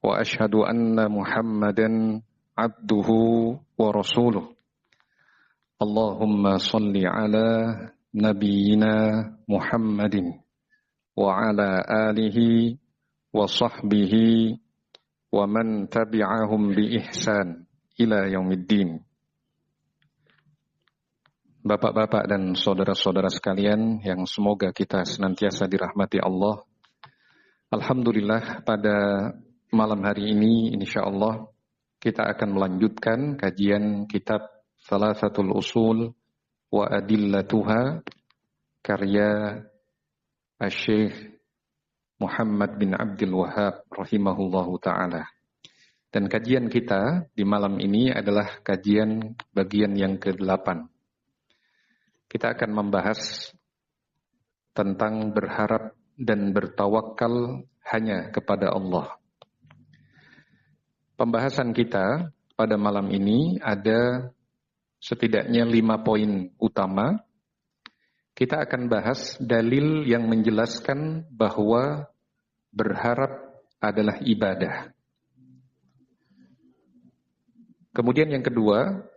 وأشهد أن محمدا عبده ورسوله اللهم صل على نبينا محمد وعلى آله وصحبه ومن تبعهم بإحسان إلى يوم الدين. Bapak-bapak dan saudara-saudara sekalian yang semoga kita senantiasa dirahmati Allah. Alhamdulillah, pada malam hari ini insyaallah kita akan melanjutkan kajian kitab Thalathatul Usul wa Adillatuha karya Syekh Muhammad bin Abdul Wahhab rahimahullahu ta'ala. Dan kajian kita di malam ini adalah kajian bagian yang ke-8. Kita akan membahas tentang berharap dan bertawakal hanya kepada Allah. Pembahasan kita pada malam ini ada setidaknya 5 poin utama. Kita akan bahas dalil yang menjelaskan bahwa berharap adalah ibadah. Kemudian yang kedua,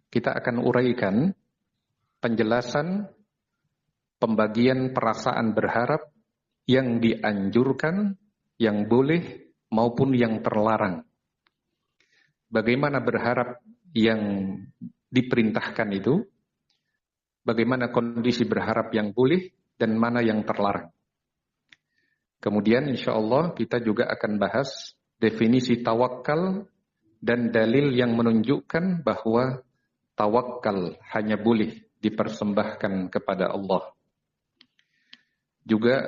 kita akan uraikan penjelasan pembagian perasaan berharap yang dianjurkan, yang boleh maupun yang terlarang. Bagaimana berharap yang diperintahkan itu, bagaimana kondisi berharap yang boleh dan mana yang terlarang. Kemudian insyaallah kita juga akan bahas definisi tawakal dan dalil yang menunjukkan bahwa tawakal hanya boleh dipersembahkan kepada Allah. Juga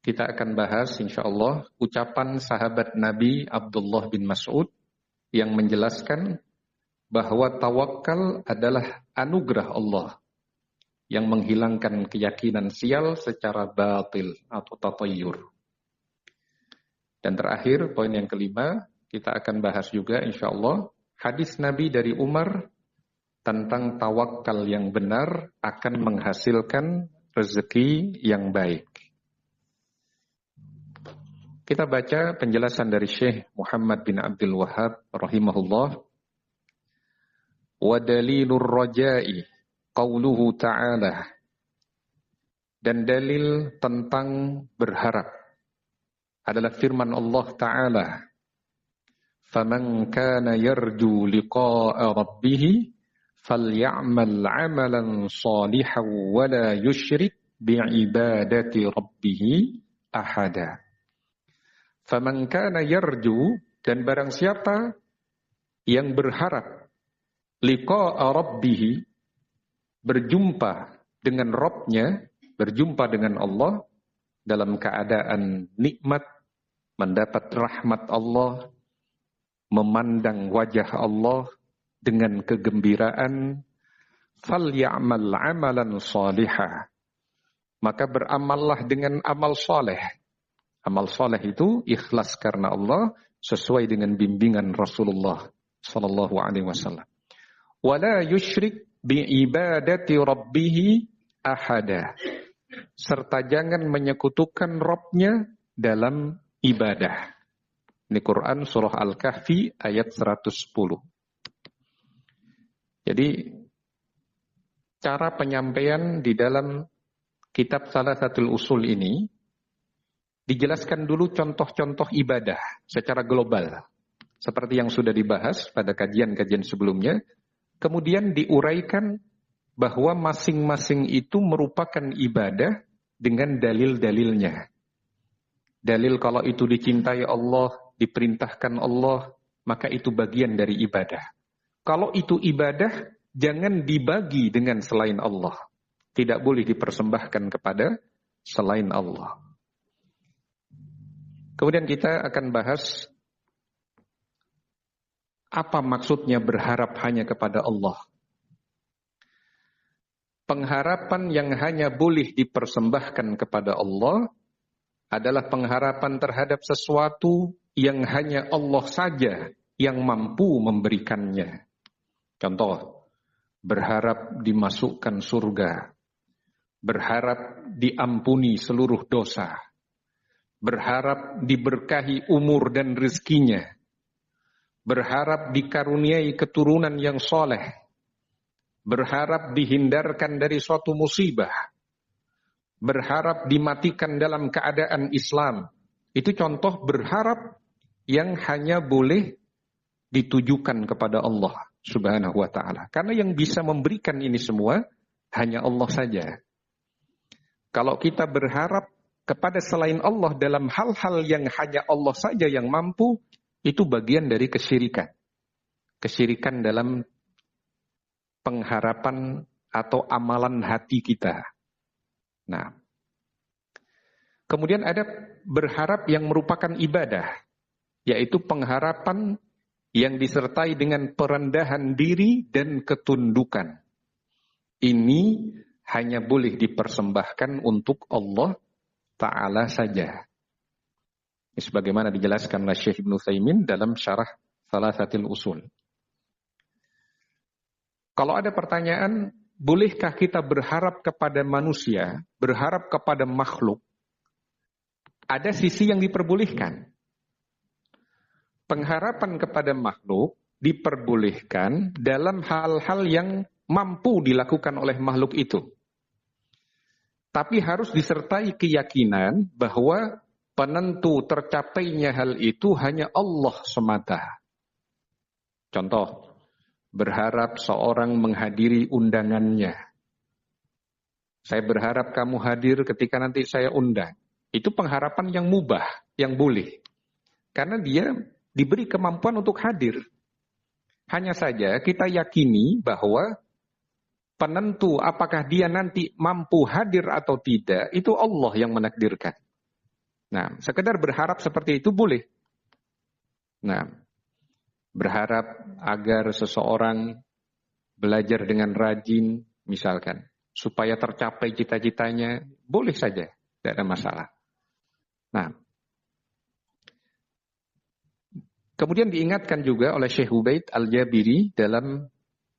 kita akan bahas insyaallah ucapan sahabat Nabi Abdullah bin Mas'ud yang menjelaskan bahwa tawakal adalah anugerah Allah yang menghilangkan keyakinan sial secara batil atau tatayyur. Dan terakhir, poin yang kelima, kita akan bahas juga insyaallah hadis Nabi dari Umar tentang tawakal yang benar akan menghasilkan rezeki yang baik. Kita baca penjelasan dari Syekh Muhammad bin Abdul Wahhab rahimahullah. Wa dalilur raja'i qauluhu ta'ala. Dan dalil tentang berharap adalah firman Allah Ta'ala. Faman kana yarju liqa'a rabbih فَلْيَعْمَلْ عَمَلًا صَالِحًا وَلَا يُشْرِكْ بِعِبَادَةِ رَبِّهِ أَحَدًا. فَمَنْ كَانَ يَرْجُو, dan barang siapa yang berharap liqa'a rabbih, berjumpa dengan Rabb-nya, berjumpa dengan Allah dalam keadaan nikmat, mendapat rahmat Allah, memandang wajah Allah dengan kegembiraan, فَلْيَعْمَلْ عَمَلًا صَالِحًا, maka beramallah dengan amal soleh. Amal soleh itu ikhlas karena Allah, sesuai dengan bimbingan Rasulullah sallallahu alaihi wasallam. وَلَا يُشْرِكْ بِعِبَادَةِ رَبِّهِ أَحَدًا, serta jangan menyekutukan Rabb-nya dalam ibadah. Ini Quran surah Al-Kahfi ayat 110. Jadi cara penyampaian di dalam kitab Thalathatul Usul ini dijelaskan dulu contoh-contoh ibadah secara global seperti yang sudah dibahas pada kajian-kajian sebelumnya. Kemudian diuraikan bahwa masing-masing itu merupakan ibadah dengan dalil-dalilnya. Dalil kalau itu dicintai Allah, diperintahkan Allah, maka itu bagian dari ibadah. Kalau itu ibadah, jangan dibagi dengan selain Allah. Tidak boleh dipersembahkan kepada selain Allah. Kemudian kita akan bahas apa maksudnya berharap hanya kepada Allah. Pengharapan yang hanya boleh dipersembahkan kepada Allah adalah pengharapan terhadap sesuatu yang hanya Allah saja yang mampu memberikannya. Contoh, berharap dimasukkan surga, berharap diampuni seluruh dosa, berharap diberkahi umur dan rezekinya, berharap dikaruniai keturunan yang soleh, berharap dihindarkan dari suatu musibah, berharap dimatikan dalam keadaan Islam. Itu contoh berharap yang hanya boleh ditujukan kepada Allah Subhanahu wa ta'ala. Karena yang bisa memberikan ini semua hanya Allah saja. Kalau kita berharap kepada selain Allah dalam hal-hal yang hanya Allah saja yang mampu, itu bagian dari kesyirikan. Kesyirikan dalam pengharapan atau amalan hati kita. Nah, kemudian ada berharap yang merupakan ibadah, yaitu pengharapan yang disertai dengan perendahan diri dan ketundukan. Ini hanya boleh dipersembahkan untuk Allah Ta'ala saja. Sebagaimana dijelaskan oleh Syekh Ibnu Utsaimin dalam syarah Thalatsatul Usul. Kalau ada pertanyaan, bolehkah kita berharap kepada manusia, berharap kepada makhluk? Ada sisi yang diperbolehkan. Pengharapan kepada makhluk diperbolehkan dalam hal-hal yang mampu dilakukan oleh makhluk itu. Tapi harus disertai keyakinan bahwa penentu tercapainya hal itu hanya Allah semata. Contoh, berharap seorang menghadiri undangannya. Saya berharap kamu hadir ketika nanti saya undang. Itu pengharapan yang mubah, yang boleh. Karena dia diberi kemampuan untuk hadir. Hanya saja kita yakini bahwa penentu apakah dia nanti mampu hadir atau tidak, itu Allah yang menakdirkan. Nah, sekedar berharap seperti itu boleh. Nah, berharap agar seseorang belajar dengan rajin, misalkan, supaya tercapai cita-citanya, boleh saja, tidak ada masalah. Nah, kemudian diingatkan juga oleh Syekh Ubaid Al-Jabiri dalam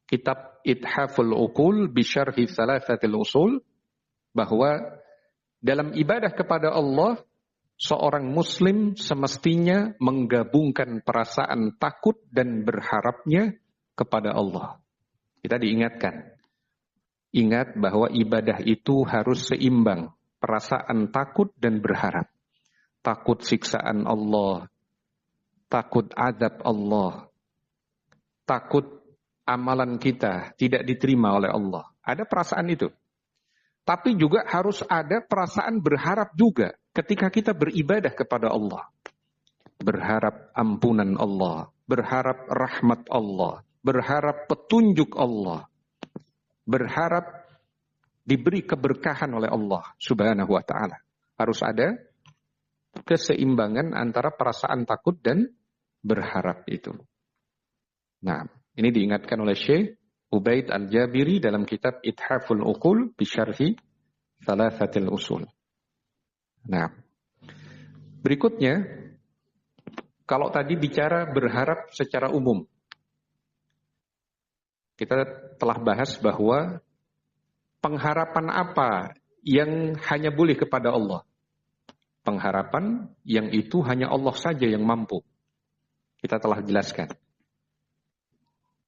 kitab Ithaful Uqul Bisyarhi Thalatsatil Usul, bahwa dalam ibadah kepada Allah, seorang muslim semestinya menggabungkan perasaan takut dan berharapnya kepada Allah. Kita diingatkan. Ingat bahwa ibadah itu harus seimbang. Perasaan takut dan berharap. Takut siksaan Allah. Takut azab Allah. Takut amalan kita tidak diterima oleh Allah. Ada perasaan itu. Tapi juga harus ada perasaan berharap juga ketika kita beribadah kepada Allah. Berharap ampunan Allah, berharap rahmat Allah, berharap petunjuk Allah, berharap diberi keberkahan oleh Allah Subhanahu wa ta'ala. Harus ada keseimbangan antara perasaan takut dan berharap itu. Nah, ini diingatkan oleh Syekh Ubaid Al-Jabiri dalam kitab Ithaful Uqul Bisyarhi Thalatsatil Usul. Nah, berikutnya, kalau tadi bicara berharap secara umum, kita telah bahas bahwa pengharapan apa yang hanya boleh kepada Allah. Pengharapan yang itu hanya Allah saja yang mampu. Kita telah jelaskan.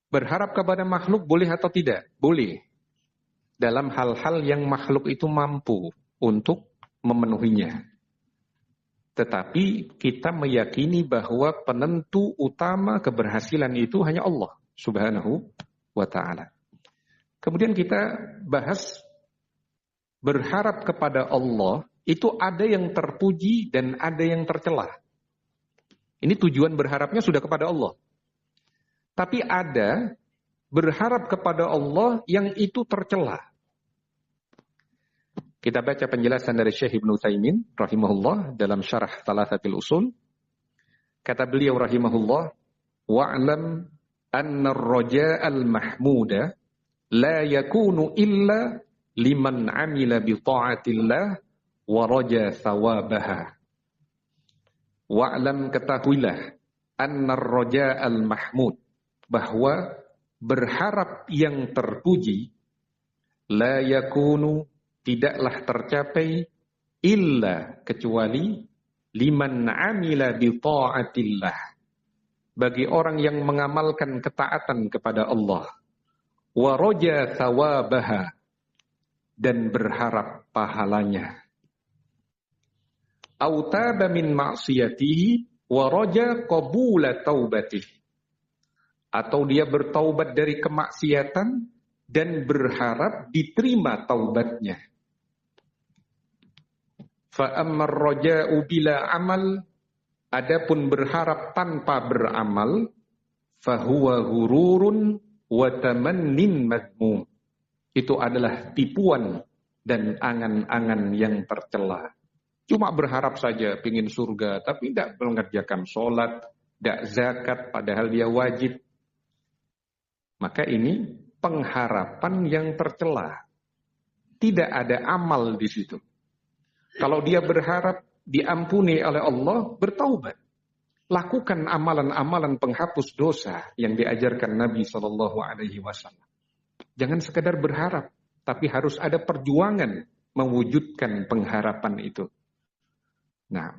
Berharap kepada makhluk boleh atau tidak? Boleh. Dalam hal-hal yang makhluk itu mampu untuk memenuhinya. Tetapi kita meyakini bahwa penentu utama keberhasilan itu hanya Allah Subhanahu wa ta'ala. Kemudian kita bahas berharap kepada Allah itu ada yang terpuji dan ada yang tercela. Ini tujuan berharapnya sudah kepada Allah. Tapi ada berharap kepada Allah yang itu tercela. Kita baca penjelasan dari Syekh Ibnu Utsaimin rahimahullah dalam syarah Thalatsatil Usul. Kata beliau rahimahullah, wa'lam anna ar-raja'al mahmuda la yakunu illa liman 'amila bi ta'atillah wa raja thawabaha. Wa'lam, ketahuilah, anna ar-raja'al mahmud, bahwa berharap yang terpuji la yakunu, tidaklah tercapai illa, kecuali liman amila bi ta'atillah, bagi orang yang mengamalkan ketaatan kepada Allah, wa raja thawabaha, dan berharap pahalanya. Au taba min ma'siyatihi wa raja qabula taubatih, atau dia bertaubat dari kemaksiatan dan berharap diterima taubatnya. Fa ammar raja'u bila amal, adapun berharap tanpa beramal, fahuwa ghururun wa tamannin madmum, itu adalah tipuan dan angan-angan yang tercela. Cuma berharap saja pingin surga, tapi tidak mengerjakan sholat, tidak zakat, padahal dia wajib. Maka ini pengharapan yang tercela. Tidak ada amal di situ. Kalau dia berharap diampuni oleh Allah, bertaubat. Lakukan amalan-amalan penghapus dosa yang diajarkan Nabi SAW. Jangan sekedar berharap, tapi harus ada perjuangan mewujudkan pengharapan itu. Nah,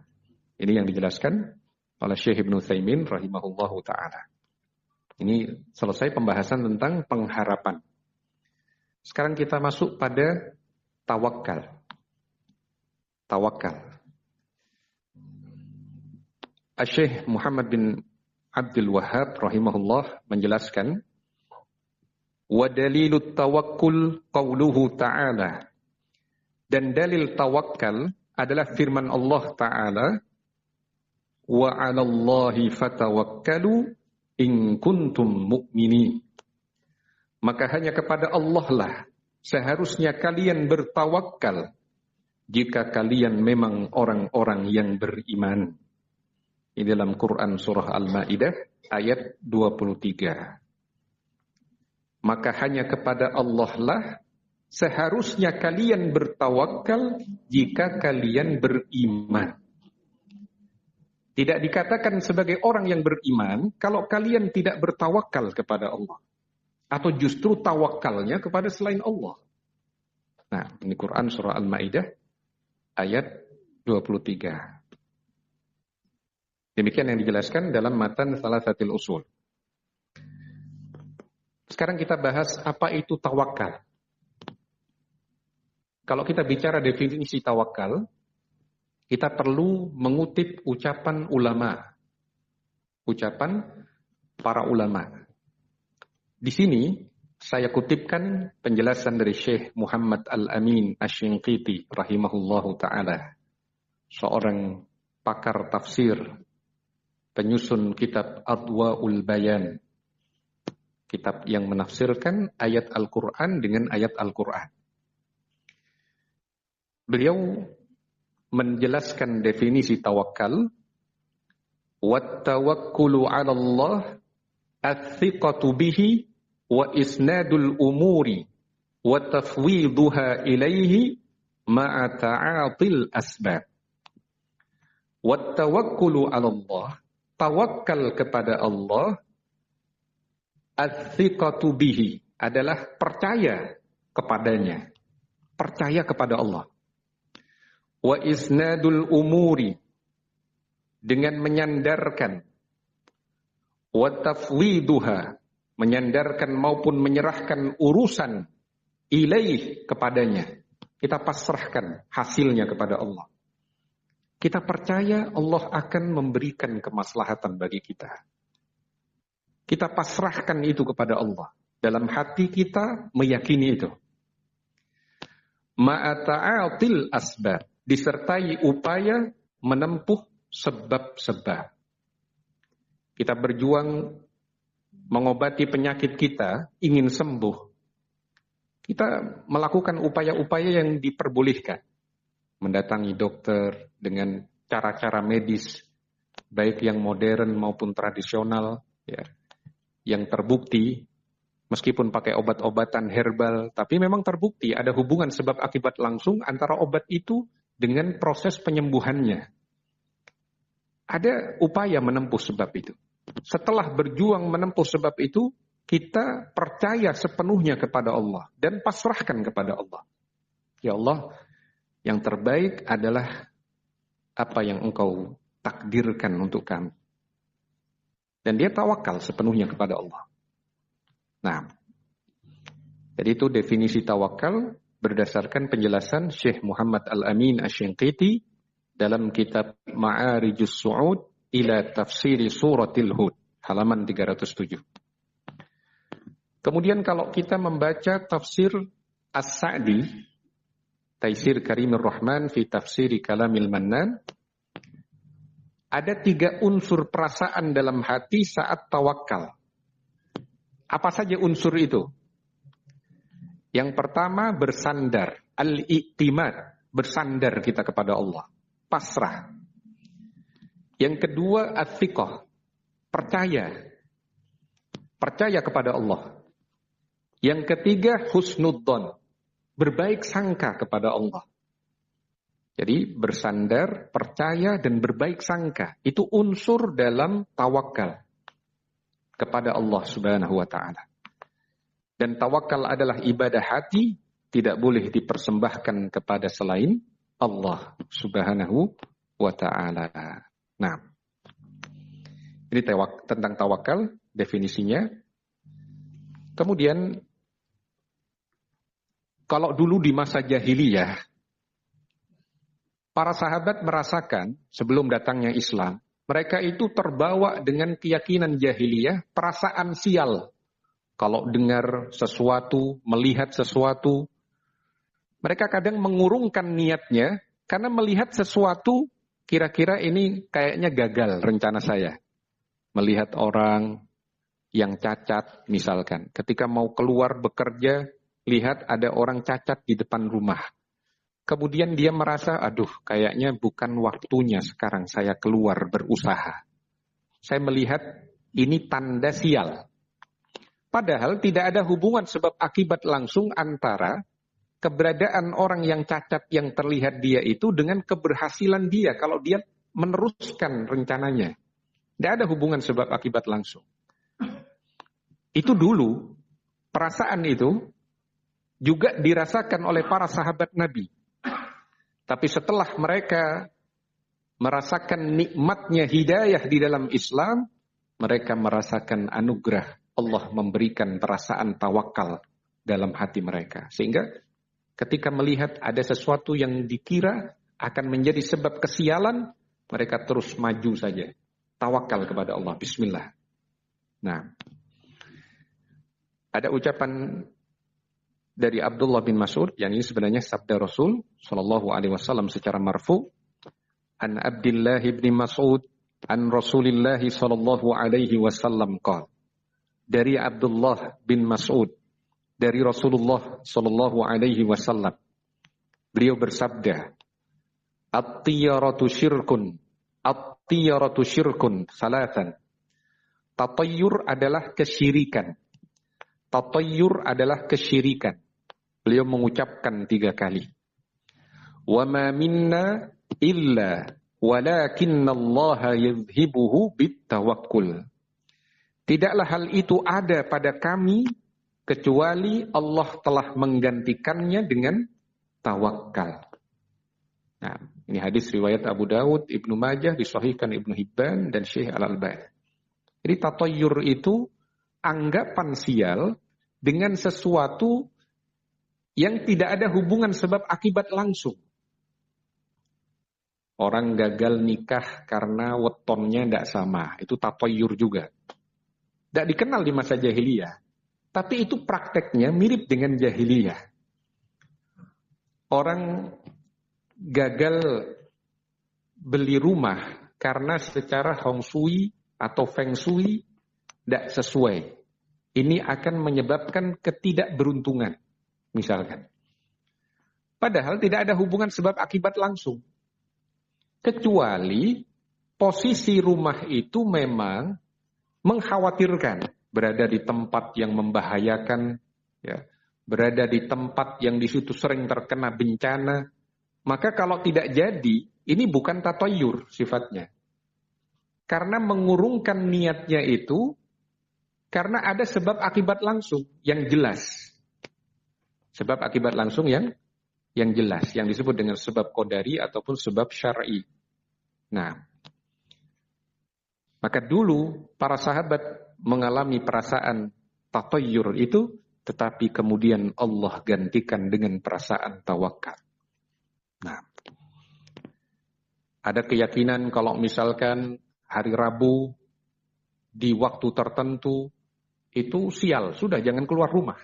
ini yang dijelaskan oleh Syekh Ibnu Utsaimin rahimahullahu ta'ala. Ini selesai pembahasan tentang pengharapan. Sekarang kita masuk pada tawakal. Tawakal. Syekh Muhammad bin Abdul Wahhab rahimahullah menjelaskan, wa dalilut tawakkul qauluhu ta'ala, dan dalil tawakal adalah firman Allah Ta'ala, wa 'alallahi fatawakkalu in kuntum mu'minin. Maka hanya kepada Allah lah seharusnya kalian bertawakal jika kalian memang orang-orang yang beriman. Ini dalam Quran surah Al-Maidah ayat 23. Maka hanya kepada Allah lah seharusnya kalian bertawakal jika kalian beriman. Tidak dikatakan sebagai orang yang beriman kalau kalian tidak bertawakal kepada Allah. Atau justru tawakalnya kepada selain Allah. Nah, ini Quran surah Al-Maidah ayat 23. Demikian yang dijelaskan dalam matan Thalathatil Usul. Sekarang kita bahas apa itu tawakal. Kalau kita bicara definisi tawakal, kita perlu mengutip ucapan ulama. Ucapan para ulama. Di sini saya kutipkan penjelasan dari Syekh Muhammad Al-Amin Asy-Shinqiti rahimahullahu ta'ala. Seorang pakar tafsir, penyusun kitab Adwa'ul Bayan. Kitab yang menafsirkan ayat Al-Quran dengan ayat Al-Quran. Beliau menjelaskan definisi tawakal. Wat-tawakkulu 'ala Allah ats-thiqatu bihi wa isnadul umuri wa tafwiduha ilaihi ma'a ta'atil asbab. Wat-tawakkulu 'ala Allah, tawakal kepada Allah, ats-thiqatu bihi adalah percaya kepadanya. Percaya kepada Allah. Wa isnadul umuri, dengan menyandarkan, wa tafwiduha, menyandarkan maupun menyerahkan urusan, ilaih, kepadanya. Kita pasrahkan hasilnya kepada Allah. Kita percaya Allah akan memberikan kemaslahatan bagi kita. Kita pasrahkan itu kepada Allah. Dalam hati kita meyakini itu. Ma'ata'atil asbab, disertai upaya menempuh sebab-sebab. Kita berjuang mengobati penyakit kita, ingin sembuh. Kita melakukan upaya-upaya yang diperbolehkan. Mendatangi dokter dengan cara-cara medis, baik yang modern maupun tradisional, ya, yang terbukti, meskipun pakai obat-obatan herbal, tapi memang terbukti ada hubungan sebab akibat langsung antara obat itu dengan proses penyembuhannya. Ada upaya menempuh sebab itu. Setelah berjuang menempuh sebab itu, kita percaya sepenuhnya kepada Allah dan pasrahkan kepada Allah. Ya Allah, yang terbaik adalah apa yang engkau takdirkan untuk kami. Dan dia tawakal sepenuhnya kepada Allah. Nah, jadi itu definisi tawakal berdasarkan penjelasan Syekh Muhammad Al-Amin Asy-Syanqiti dalam kitab Ma'arijus Su'ud ila Tafsiri Suratil Hud, halaman 307. Kemudian kalau kita membaca tafsir As-Sa'di, Taisir Karimur Rahman fi Tafsiri Kalamil Mannan, ada 3 unsur perasaan dalam hati saat tawakal. Apa saja unsur itu? Yang pertama bersandar, al-i'timad, bersandar kita kepada Allah, pasrah. Yang kedua at-thiqah, percaya kepada Allah. Yang ketiga husnudzon, berbaik sangka kepada Allah. Jadi bersandar, percaya dan berbaik sangka itu unsur dalam tawakal kepada Allah Subhanahu wa taala. Dan tawakal adalah ibadah hati, tidak boleh dipersembahkan kepada selain Allah Subhanahu wa ta'ala. Nah, ini tentang tawakal, definisinya. Kemudian, kalau dulu di masa jahiliyah, para sahabat merasakan sebelum datangnya Islam, mereka itu terbawa dengan keyakinan jahiliyah, perasaan sial. Kalau dengar sesuatu, melihat sesuatu, mereka kadang mengurungkan niatnya karena melihat sesuatu, kira-kira ini kayaknya gagal rencana saya. Melihat orang yang cacat misalkan, ketika mau keluar bekerja, lihat ada orang cacat di depan rumah. Kemudian dia merasa, aduh kayaknya bukan waktunya sekarang saya keluar berusaha. Saya melihat ini tanda sial. Padahal tidak ada hubungan sebab akibat langsung antara keberadaan orang yang cacat yang terlihat dia itu dengan keberhasilan dia kalau dia meneruskan rencananya. Tidak ada hubungan sebab akibat langsung. Itu dulu, perasaan itu juga dirasakan oleh para sahabat Nabi. Tapi setelah mereka merasakan nikmatnya hidayah di dalam Islam, mereka merasakan anugerah Allah memberikan perasaan tawakal dalam hati mereka. Sehingga ketika melihat ada sesuatu yang dikira akan menjadi sebab kesialan, mereka terus maju saja. Tawakal kepada Allah. Bismillah. Nah, ada ucapan dari Abdullah bin Mas'ud, yang ini sebenarnya sabda Rasul sallallahu alaihi wasallam secara marfu, an Abdullah bin Mas'ud an Rasulillah sallallahu alaihi wasallam qala. Dari Abdullah bin Mas'ud, dari Rasulullah sallallahu alaihi wasallam, beliau bersabda, at-tiyaratu syirkun salatan. Tatayyur adalah kesyirikan. Tatayyur adalah kesyirikan. Beliau mengucapkan 3 kali. Wa ma minna illa walakinna Allah yadhhibuhu bitawakkul. Tidaklah hal itu ada pada kami kecuali Allah telah menggantikannya dengan tawakal. Nah, ini hadis riwayat Abu Dawud, Ibnu Majah, disahihkan Ibnu Hibban dan Syekh Al-Albani. Jadi tatayyur itu anggapan sial dengan sesuatu yang tidak ada hubungan sebab akibat langsung. Orang gagal nikah karena wetonnya tidak sama, itu tatayyur juga. Tidak dikenal di masa jahiliyah. Tapi itu prakteknya mirip dengan jahiliyah. Orang gagal beli rumah karena secara Hong Shui atau Feng Shui tidak sesuai. Ini akan menyebabkan ketidakberuntungan, misalkan. Padahal tidak ada hubungan sebab akibat langsung. Kecuali posisi rumah itu memang mengkhawatirkan, berada di tempat yang membahayakan, ya, berada di tempat yang di situ sering terkena bencana. Maka kalau tidak jadi, ini bukan tatayyur sifatnya. Karena mengurungkan niatnya itu, karena ada sebab akibat langsung yang jelas. Sebab akibat langsung yang jelas, yang disebut dengan sebab qadari ataupun sebab syar'i. Nah, maka dulu para sahabat mengalami perasaan tatayyur itu, tetapi kemudian Allah gantikan dengan perasaan tawakal. Nah, ada keyakinan kalau misalkan hari Rabu di waktu tertentu itu sial, sudah jangan keluar rumah.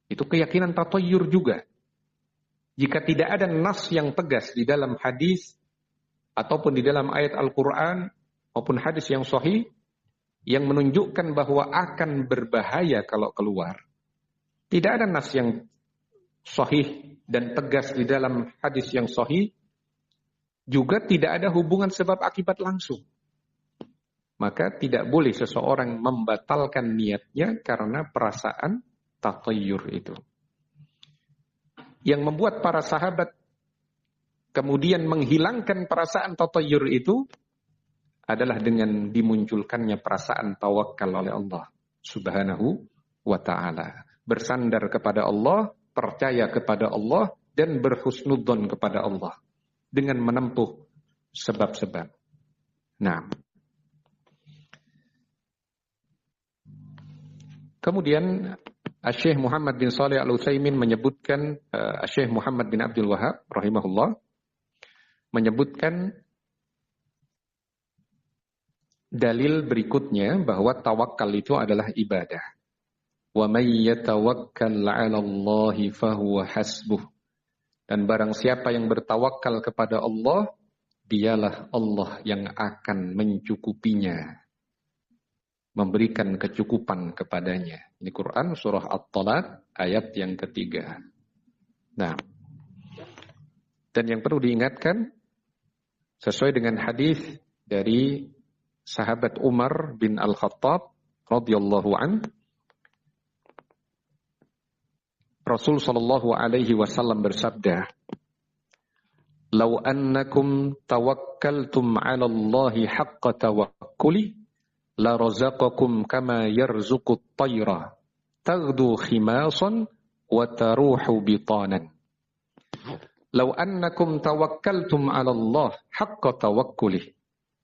Itu keyakinan tatayyur juga. Jika tidak ada nas yang tegas di dalam hadis ataupun di dalam ayat Al-Quran maupun hadis yang sahih yang menunjukkan bahwa akan berbahaya kalau keluar. Tidak ada nas yang sahih dan tegas di dalam hadis yang sahih, juga tidak ada hubungan sebab akibat langsung. Maka tidak boleh seseorang membatalkan niatnya karena perasaan tatayyur itu. Yang membuat para sahabat kemudian menghilangkan perasaan tatayyur itu adalah dengan dimunculkannya perasaan tawakal oleh Allah Subhanahu wa ta'ala. Bersandar kepada Allah, percaya kepada Allah, dan berhusnudzon kepada Allah dengan menempuh sebab-sebab. Nah, kemudian Syekh Muhammad bin Shalih Al-Utsaimin menyebutkan, Syekh Muhammad bin Abdul Wahab rahimahullah menyebutkan dalil berikutnya bahwa tawakal itu adalah ibadah. Wa may yatawakkal 'ala Allahi fahuwa hasbuh. Dan barang siapa yang bertawakal kepada Allah, dialah Allah yang akan mencukupinya, memberikan kecukupan kepadanya. Ini Quran surah At-Talaq ayat yang ketiga. Nah, dan yang perlu diingatkan sesuai dengan hadis dari sahabat Umar bin Al-Khattab radhiyallahu an, Rasul sallallahu alaihi wasallam bersabda, "Lau annakum tawakkaltum 'ala Allahi haqqa tawakkuli la razaqakum kama yarzuqut tayra taghdu khimasan wa taruhu bitanan." Lau annakum tawakkaltum 'ala Allah haqqa tawakkuli.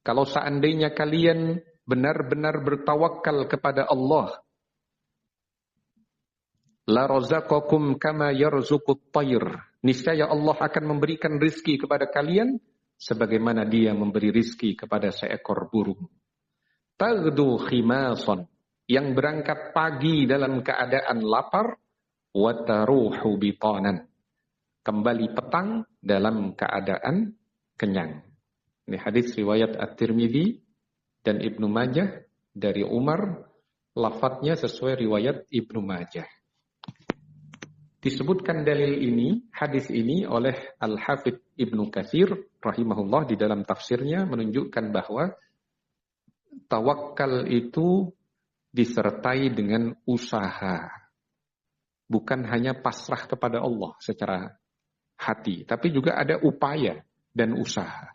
Kalau seandainya kalian benar-benar bertawakal kepada Allah, la razaqakum kama yarzuqut tayr. Niscaya Allah akan memberikan rizki kepada kalian sebagaimana Dia memberi rizki kepada seekor burung. Taghdu khimasan, yang berangkat pagi dalam keadaan lapar, wa taruhu bitanan, kembali petang dalam keadaan kenyang. Ini hadis riwayat At-Tirmidzi dan Ibnu Majah dari Umar, lafadznya sesuai riwayat Ibnu Majah. Disebutkan dalil ini, hadis ini oleh Al-Hafidz Ibnu Katsir rahimahullah di dalam tafsirnya menunjukkan bahwa tawakal itu disertai dengan usaha. Bukan hanya pasrah kepada Allah secara hati, tapi juga ada upaya dan usaha.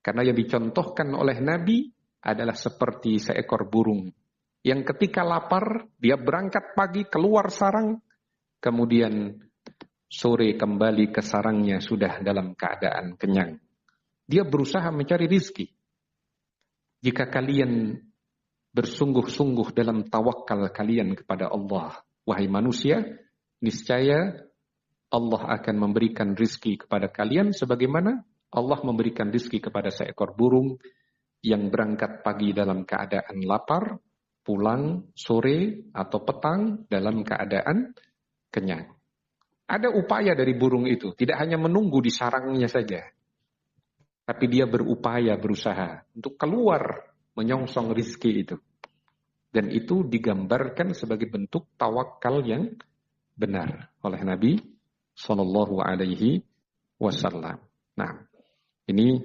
Karena yang dicontohkan oleh Nabi adalah seperti seekor burung yang ketika lapar, dia berangkat pagi keluar sarang, kemudian sore kembali ke sarangnya sudah dalam keadaan kenyang. Dia berusaha mencari rizki. Jika kalian bersungguh-sungguh dalam tawakal kalian kepada Allah, wahai manusia, niscaya Allah akan memberikan rizki kepada kalian sebagaimana Allah memberikan rizki kepada seekor burung yang berangkat pagi dalam keadaan lapar, pulang sore atau petang dalam keadaan kenyang. Ada upaya dari burung itu, tidak hanya menunggu di sarangnya saja, tapi dia berupaya, berusaha untuk keluar menyongsong rizki itu. Dan itu digambarkan sebagai bentuk tawakal yang benar oleh Nabi Sallallahu Alaihi Wasallam. Nah, ini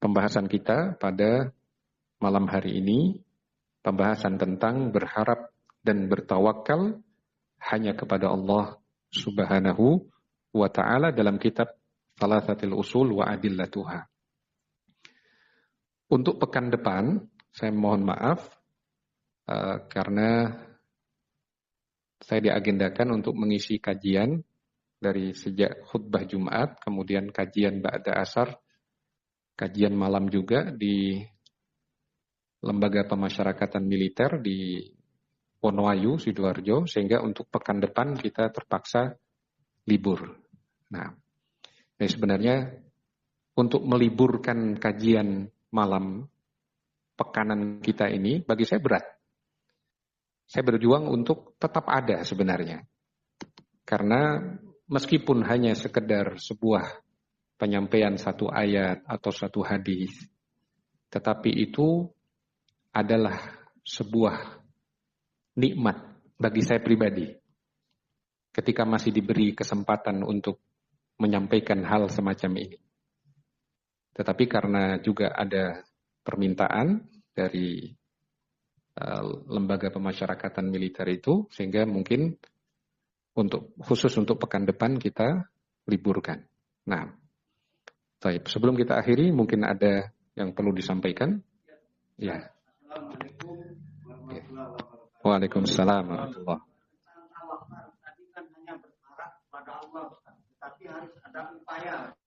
pembahasan kita pada malam hari ini, pembahasan tentang berharap dan bertawakal hanya kepada Allah Subhanahu wa ta'ala dalam kitab Thalathatul Usul wa Adillatuha. Untuk pekan depan, saya mohon maaf karena saya diagendakan untuk mengisi kajian dari sejak khutbah Jumat, kemudian kajian ba'da asar, kajian malam juga di Lembaga Pemasyarakatan Militer di Wonoayu, Sidoarjo, sehingga untuk pekan depan kita terpaksa libur. Nah, ini sebenarnya untuk meliburkan kajian malam pekanan kita ini bagi saya berat. Saya berjuang untuk tetap ada sebenarnya. Karena meskipun hanya sekedar sebuah penyampaian satu ayat atau satu hadis, tetapi itu adalah sebuah nikmat bagi saya pribadi. Ketika masih diberi kesempatan untuk menyampaikan hal semacam ini. Tetapi karena juga ada permintaan dari lembaga pemasyarakatan militer itu, sehingga mungkin khusus untuk pekan depan kita liburkan. Nah, sebelum kita akhiri, mungkin ada yang perlu disampaikan? Ya. Assalamualaikum warahmatullahi wabarakatuh. Waalaikumsalam warahmatullahi wabarakatuh. Tadi kan hanya berharap pada Allah, tapi harus ada upaya.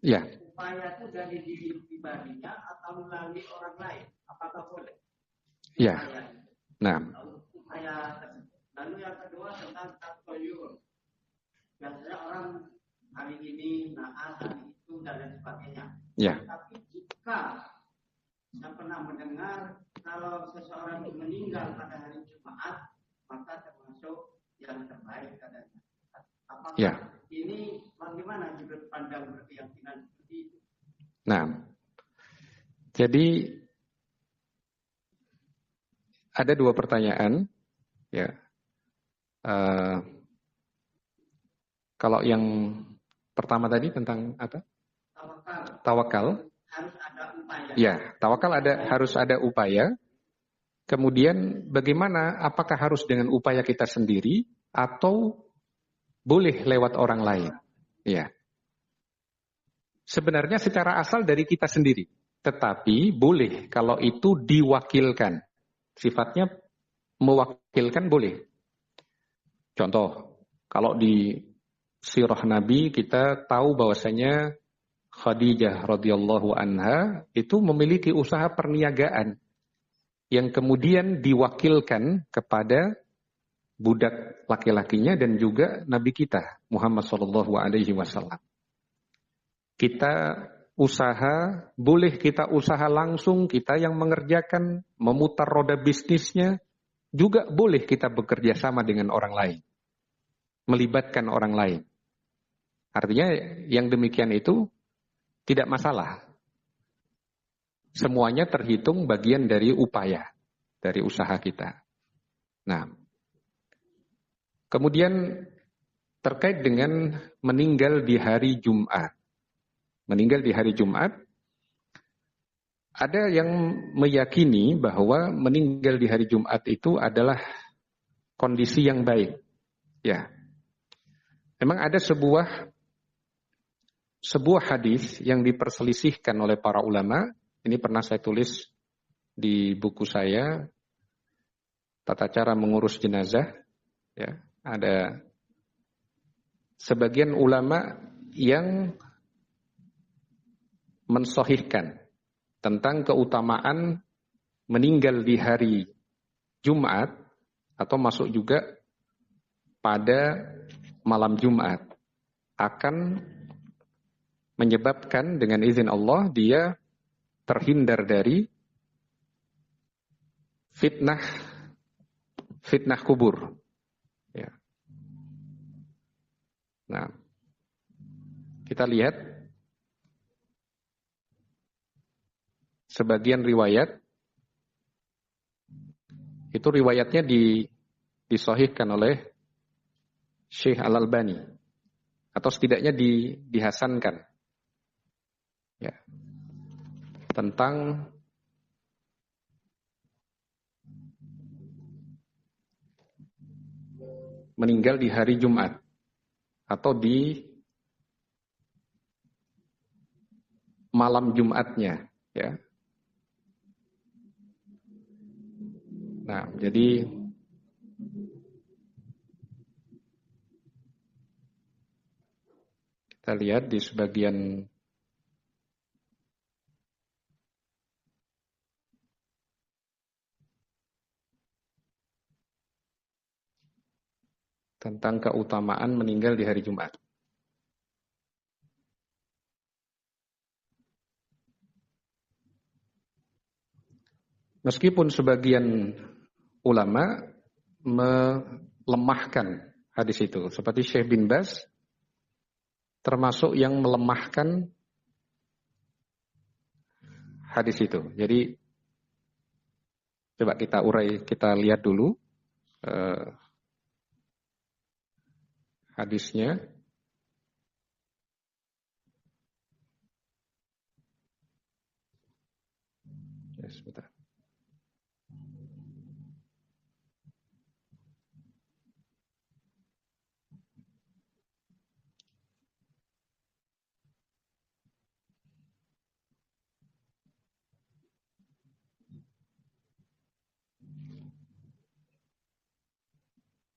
Ya. Upaya itu dari diri pribadinya atau melalui orang lain, apakah boleh? Ya. Nah. Upaya tersebut. Lalu yang kedua tentang takoyur. Biasanya orang hari ini naas, hari itu dan lain sebagainya. Ya. Tapi jika saya pernah mendengar kalau seseorang itu meninggal pada hari Jumat, maka termasuk yang terbaik katanya. Apakah ini bagaimana sudut pandang berkeyakinan seperti itu? Nah, jadi ada dua pertanyaan, ya. Kalau yang pertama tadi tentang apa? Tawakal. Harus ada upaya. Ya, tawakal harus ada upaya. Kemudian bagaimana? Apakah harus dengan upaya kita sendiri atau boleh lewat orang lain? Ya. Sebenarnya secara asal dari kita sendiri, tetapi boleh kalau itu diwakilkan. Sifatnya mewakilkan boleh. Contoh, kalau di sirah Nabi kita tahu bahwasanya Khadijah radhiyallahu anha itu memiliki usaha perniagaan yang kemudian diwakilkan kepada budak laki-lakinya dan juga Nabi kita Muhammad sallallahu alaihi wasallam. Kita boleh kita usaha langsung, kita yang mengerjakan, memutar roda bisnisnya, juga boleh kita bekerja sama dengan orang lain, melibatkan orang lain. Artinya yang demikian itu tidak masalah. Semuanya terhitung bagian dari upaya, dari usaha kita. Nah, kemudian terkait dengan meninggal di hari Jumat. Meninggal di hari Jumat, ada yang meyakini bahwa meninggal di hari Jumat itu adalah kondisi yang baik. Ya, memang ada sebuah hadis yang diperselisihkan oleh para ulama. Ini pernah saya tulis di buku saya, Tata Cara Mengurus Jenazah. Ya, ada sebagian ulama yang mensahihkan tentang keutamaan meninggal di hari Jumat atau masuk juga pada malam Jumat akan menyebabkan dengan izin Allah dia terhindar dari fitnah kubur. Ya. Nah, kita lihat sebagian riwayat itu riwayatnya disahihkan oleh Syekh Al-Albani atau setidaknya dihasankan. Ya. Tentang meninggal di hari Jumat atau di malam Jumatnya, ya. Nah, jadi kita lihat di sebagian tentang keutamaan meninggal di hari Jumat. Meskipun sebagian ulama melemahkan hadis itu, seperti Syekh bin Baz termasuk yang melemahkan hadis itu. Jadi coba kita urai, kita lihat dulu hadisnya. Ya, sebentar.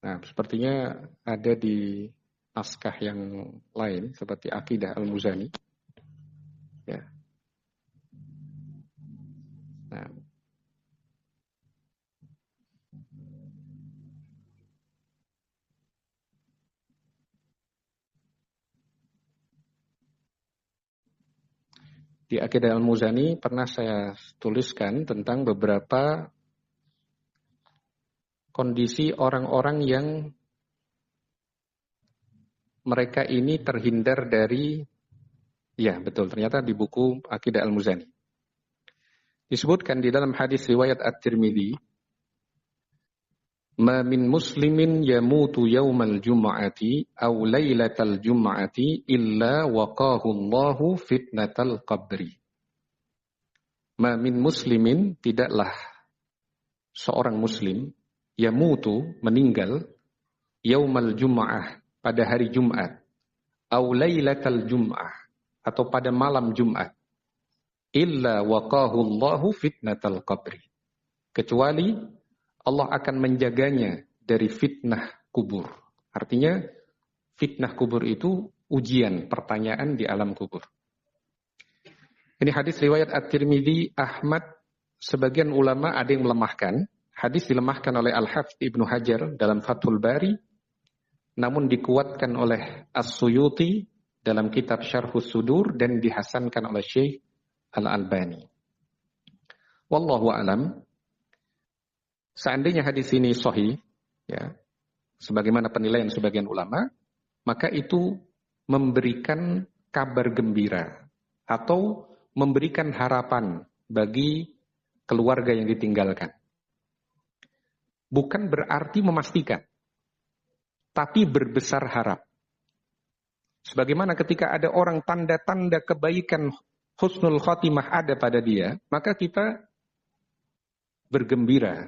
Nah, sepertinya ada di naskah yang lain seperti Aqidah Al-Muzani. Ya. Nah, di Aqidah Al-Muzani pernah saya tuliskan tentang beberapa kondisi orang-orang yang mereka ini terhindar dari, ya betul, ternyata di buku Aqidah Al-Muzani. Disebutkan di dalam hadis riwayat At-Tirmidzi, "Ma min muslimin yamutu yaumal jum'ati aw lailatal jum'ati illa waqahu Allahu fitnatal qabri." Ma min muslimin, tidaklah seorang muslim yamutu, meninggal, yaumal jum'ah, pada hari Jumat, au lailatal jum'ah, atau pada malam Jumat, illa waqahu Allahu fitnatal qabri, kecuali Allah akan menjaganya dari fitnah kubur. Artinya fitnah kubur itu ujian, pertanyaan di alam kubur. Ini hadis riwayat At-Tirmidzi, Ahmad, sebagian ulama ada yang melemahkan. Hadis dilemahkan oleh Al-Hafidz Ibnu Hajar dalam Fathul Bari, namun dikuatkan oleh As-Suyuti dalam kitab Syarhus Sudur dan dihasankan oleh Syekh Al-Albani. Wallahu a'lam. Seandainya hadis ini sahih, ya, sebagaimana penilaian sebagian ulama, maka itu memberikan kabar gembira atau memberikan harapan bagi keluarga yang ditinggalkan. Bukan berarti memastikan, tapi berbesar harap. Sebagaimana ketika ada orang tanda-tanda kebaikan husnul khotimah ada pada dia, maka kita bergembira,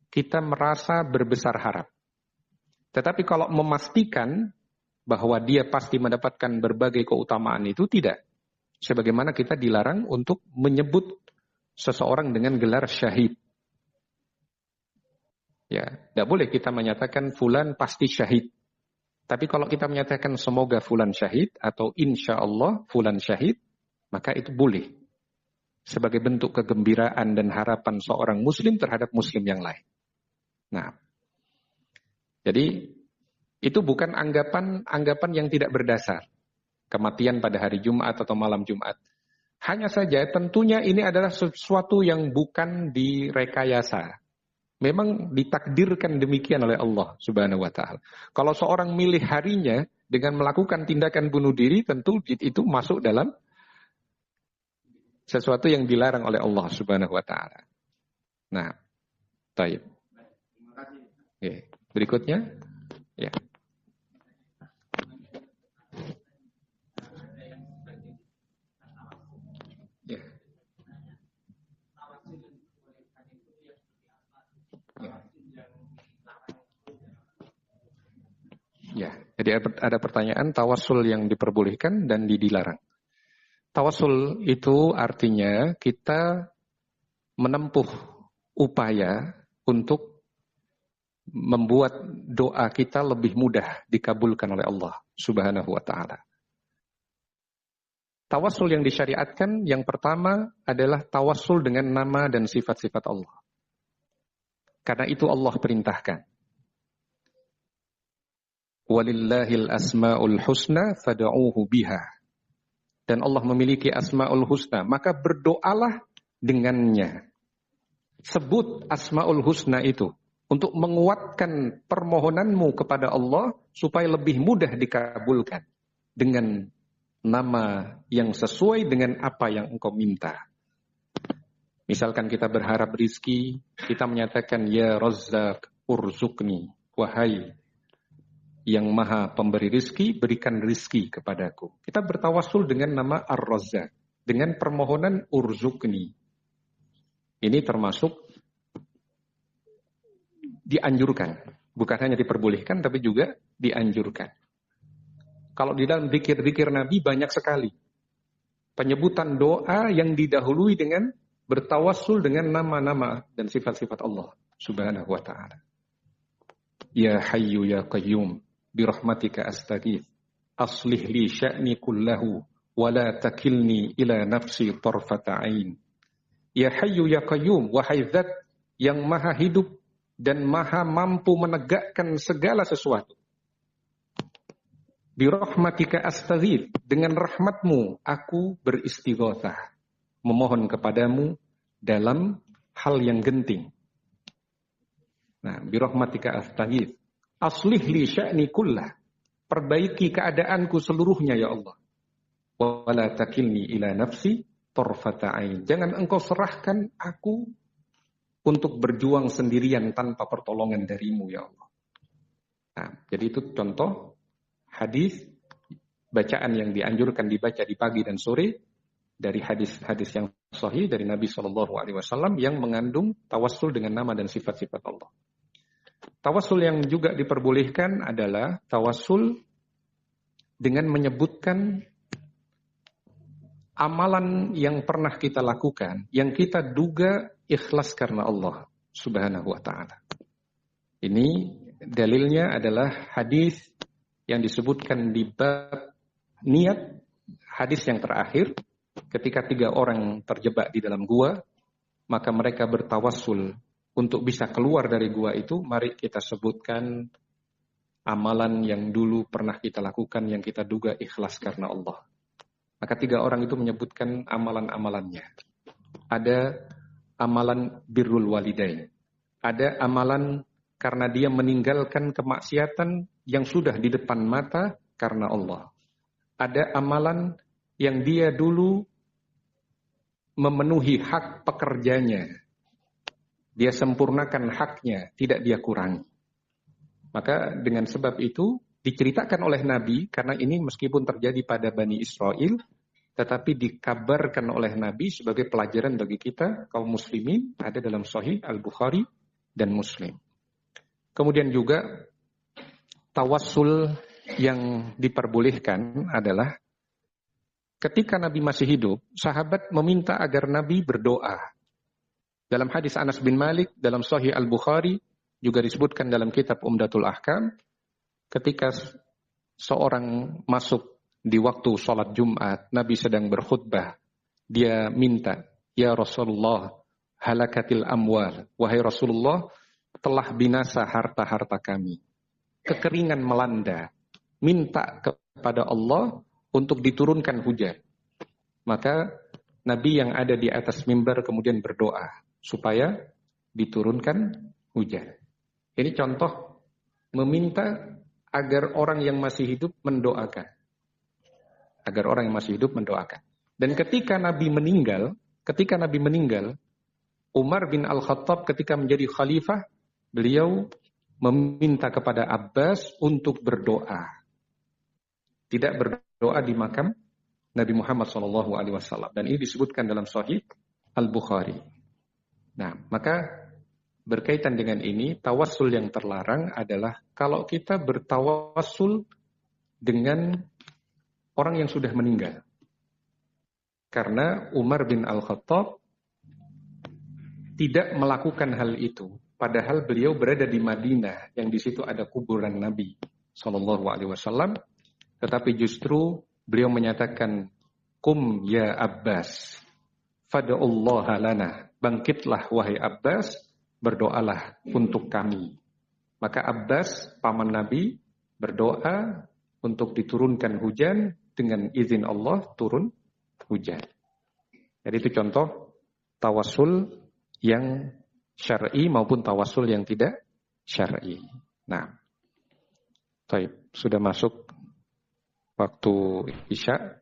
kita merasa berbesar harap. Tetapi kalau memastikan bahwa dia pasti mendapatkan berbagai keutamaan itu, tidak. Sebagaimana kita dilarang untuk menyebut seseorang dengan gelar syahid. Ya, tidak boleh kita menyatakan fulan pasti syahid. Tapi kalau kita menyatakan semoga fulan syahid atau insya Allah fulan syahid, maka itu boleh. Sebagai bentuk kegembiraan dan harapan seorang muslim terhadap muslim yang lain. Nah, jadi itu bukan anggapan yang tidak berdasar. Kematian pada hari Jumat atau malam Jumat. Hanya saja tentunya ini adalah sesuatu yang bukan direkayasa. Memang ditakdirkan demikian oleh Allah Subhanahu wa taala. Kalau seorang milih harinya dengan melakukan tindakan bunuh diri, tentu itu masuk dalam sesuatu yang dilarang oleh Allah Subhanahu wa taala. Nah, baik. Oke, berikutnya. Ya. Ya. Ya, jadi ada pertanyaan tawassul yang diperbolehkan dan dilarang. Tawassul itu artinya kita menempuh upaya untuk membuat doa kita lebih mudah dikabulkan oleh Allah Subhanahu wa taala. Tawassul yang disyariatkan yang pertama adalah tawassul dengan nama dan sifat-sifat Allah. Karena itu Allah perintahkan. Walillahil asma'ul husna fad'uuhu biha. Dan Allah memiliki asma'ul husna, maka berdoalah dengannya. Sebut asma'ul husna itu untuk menguatkan permohonanmu kepada Allah supaya lebih mudah dikabulkan dengan nama yang sesuai dengan apa yang engkau minta. Misalkan kita berharap rizki, kita menyatakan ya Razzaq urzukni, wahai yang maha pemberi rizki, berikan rizki kepadaku. Kita bertawassul dengan nama Ar-Razzaq, dengan permohonan urzukni. Ini termasuk dianjurkan. Bukan hanya diperbolehkan, tapi juga dianjurkan. Kalau di dalam zikir-zikir Nabi banyak sekali. Penyebutan doa yang didahului dengan bertawassul dengan nama-nama dan sifat-sifat Allah Subhanahu wa ta'ala. Ya Hayyu ya Qayyum birahmatika astaghith aslih li sya'ni kullahu wa la takilni ila nafsi tarfata ain. Ya Hayyu ya Qayyum, wahai Zat yang maha hidup dan maha mampu menegakkan segala sesuatu. Birahmatika astaghith, dengan rahmatmu aku beristighatsah, memohon kepadamu dalam hal yang genting. Nah, birahmatika astaghith, aslih li sya'ni kullah, perbaiki keadaanku seluruhnya ya Allah. Wa la takilni ila nafsi tarfata ain. Jangan engkau serahkan aku untuk berjuang sendirian tanpa pertolongan darimu ya Allah. Nah, jadi itu contoh hadis bacaan yang dianjurkan dibaca di pagi dan sore dari hadis-hadis yang sahih dari Nabi SAW yang mengandung tawassul dengan nama dan sifat-sifat Allah. Tawassul yang juga diperbolehkan adalah tawassul dengan menyebutkan amalan yang pernah kita lakukan, yang kita duga ikhlas karena Allah Subhanahu wa ta'ala. Ini dalilnya adalah hadis yang disebutkan di bab niat, hadis yang terakhir, ketika 3 orang terjebak di dalam gua, maka mereka bertawassul untuk bisa keluar dari gua itu. Mari kita sebutkan amalan yang dulu pernah kita lakukan, yang kita duga ikhlas karena Allah. Maka 3 orang itu menyebutkan amalan-amalannya. Ada amalan birrul walidain. Ada amalan karena dia meninggalkan kemaksiatan yang sudah di depan mata karena Allah. Ada amalan yang dia dulu memenuhi hak pekerjanya. Dia sempurnakan haknya, tidak dia kurangi. Maka dengan sebab itu diceritakan oleh Nabi, karena ini meskipun terjadi pada Bani Israel, tetapi dikabarkan oleh Nabi sebagai pelajaran bagi kita, kaum muslimin, ada dalam Sahih Al-Bukhari dan Muslim. Kemudian juga tawassul yang diperbolehkan adalah ketika Nabi masih hidup, sahabat meminta agar Nabi berdoa. Dalam hadis Anas bin Malik, dalam Sahih Al-Bukhari, juga disebutkan dalam kitab Umdatul Ahkam, ketika seorang masuk di waktu sholat Jumat, Nabi sedang berkhutbah, dia minta, ya Rasulullah, halakatil amwal, wahai Rasulullah, telah binasa harta-harta kami. Kekeringan melanda, minta kepada Allah untuk diturunkan hujan. Maka Nabi yang ada di atas mimbar kemudian berdoa supaya diturunkan hujan. Ini contoh meminta agar orang yang masih hidup mendoakan. Agar orang yang masih hidup mendoakan. Dan ketika Nabi meninggal, Umar bin Al-Khattab ketika menjadi khalifah, beliau meminta kepada Abbas untuk berdoa. Tidak berdoa di makam Nabi Muhammad SAW. Dan ini disebutkan dalam Sahih Al-Bukhari. Nah, maka berkaitan dengan ini, tawassul yang terlarang adalah kalau kita bertawassul dengan orang yang sudah meninggal. Karena Umar bin Al-Khattab tidak melakukan hal itu. Padahal beliau berada di Madinah, yang di situ ada kuburan Nabi SAW. Tetapi justru beliau menyatakan, Qum ya Abbas, fada'ullaha lana. Bangkitlah wahai Abbas, berdoalah untuk kami. Maka Abbas, paman Nabi, berdoa untuk diturunkan hujan, dengan izin Allah turun hujan. Jadi itu contoh tawassul yang syar'i maupun tawassul yang tidak syar'i. Nah, sudah masuk waktu Isya.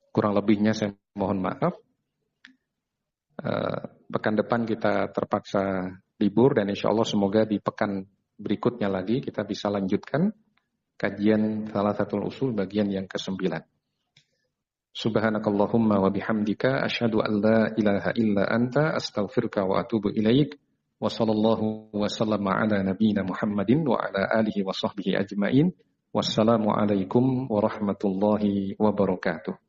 Kurang lebihnya saya mohon maaf. Pekan depan kita terpaksa libur dan insya Allah semoga di pekan berikutnya lagi kita bisa lanjutkan kajian Thalathatul Usul bagian yang ke-9. Subhanakallahumma wa bihamdika asyhadu an la ilaha illa anta astaghfiruka wa atubu ilaik. Wa sallallahu wa sallama ala nabiyyina Muhammadin wa ala alihi wa sahbihi ajmain. Wassalamu alaikum warahmatullahi wabarakatuh.